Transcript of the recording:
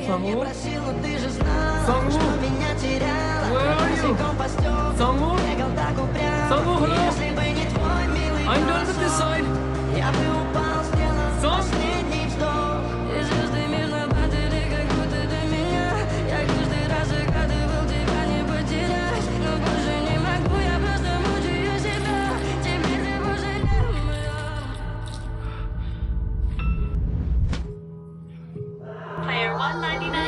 Сангу? просил, но ты же знала, Сангу? что меня теряла. Where are you? Босиком по стеклам, Сангу? бегал так упрямо. Сангу, hello? Если бы не твой милый I'm done with this голосок, side. я бы упал, сделал Son? последний вздох. И звезды между падали, как будто до меня. Я каждый раз загадывал тебя не потерять, но больше не могу, я просто мучаю себя. Теперь ты пожалел меня. Player 199